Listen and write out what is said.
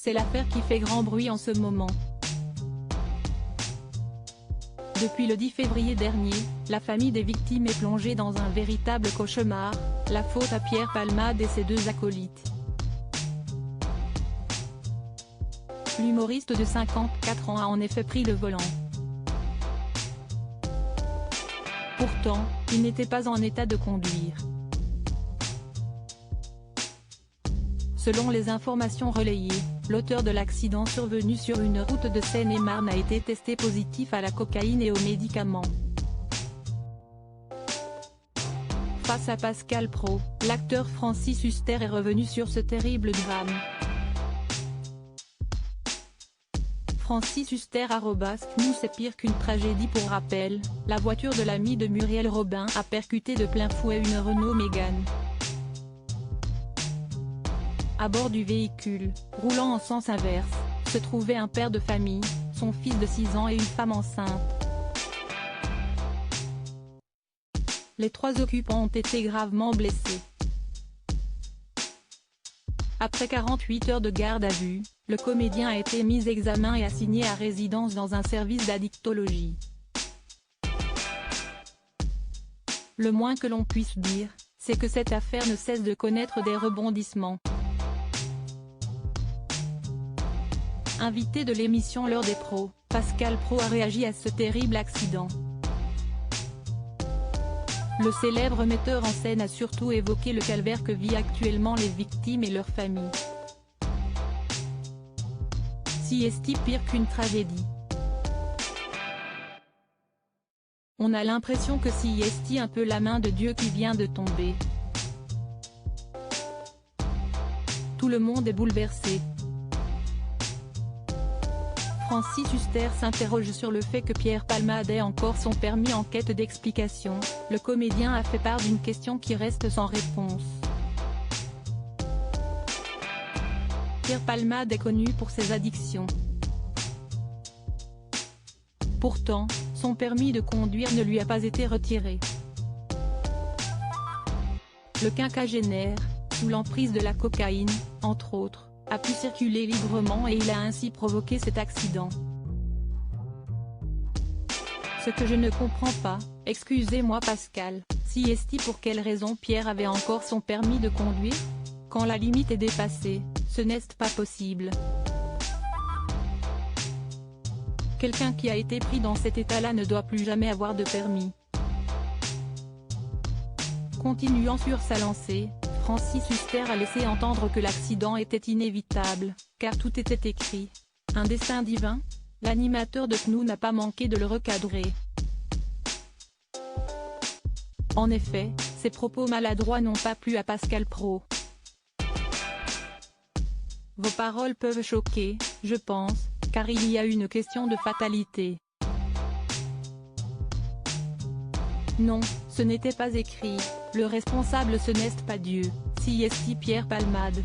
C'est l'affaire qui fait grand bruit en ce moment. Depuis le 10 février dernier, la famille des victimes est plongée dans un véritable cauchemar, la faute à Pierre Palmade et ses deux acolytes. L'humoriste de 54 ans a en effet pris le volant. Pourtant, il n'était pas en état de conduire. Selon les informations relayées, l'auteur de l'accident survenu sur une route de Seine-et-Marne a été testé positif à la cocaïne et aux médicaments. Face à Pascal Praud, l'acteur Francis Huster est revenu sur ce terrible drame. Francis Huster @ nous c'est pire qu'une tragédie. Pour rappel, la voiture de l'ami de Muriel Robin a percuté de plein fouet une Renault Mégane. À bord du véhicule, roulant en sens inverse, se trouvait un père de famille, son fils de 6 ans et une femme enceinte. Les 3 occupants ont été gravement blessés. Après 48 heures de garde à vue, le comédien a été mis examen et assigné à résidence dans un service d'addictologie. Le moins que l'on puisse dire, c'est que cette affaire ne cesse de connaître des rebondissements. Invité de l'émission L'heure des pros, Pascal Praud a réagi à ce terrible accident. Le célèbre metteur en scène a surtout évoqué le calvaire que vivent actuellement les victimes et leurs familles. Si est-il pire qu'une tragédie? On a l'impression que si est un peu la main de Dieu qui vient de tomber. Tout le monde est bouleversé. Francis Huster s'interroge sur le fait que Pierre Palmade ait encore son permis en quête d'explication. Le comédien a fait part d'une question qui reste sans réponse. Pierre Palmade est connu pour ses addictions. Pourtant, son permis de conduire ne lui a pas été retiré. Le quinquagénaire, sous l'emprise de la cocaïne, entre autres, a pu circuler librement et il a ainsi provoqué cet accident. Ce que je ne comprends pas, excusez-moi Pascal, si est pour quelle raison Pierre avait encore son permis de conduire? Quand la limite est dépassée, ce n'est pas possible. Quelqu'un qui a été pris dans cet état-là ne doit plus jamais avoir de permis. Continuant sur sa lancée, Francis Huster a laissé entendre que l'accident était inévitable, car tout était écrit. Un destin divin? L'animateur de CNU n'a pas manqué de le recadrer. En effet, ces propos maladroits n'ont pas plu à Pascal Praud. Vos paroles peuvent choquer, je pense, car il y a une question de fatalité. Non, ce n'était pas écrit, le responsable ce n'est pas Dieu, si est Pierre Palmade.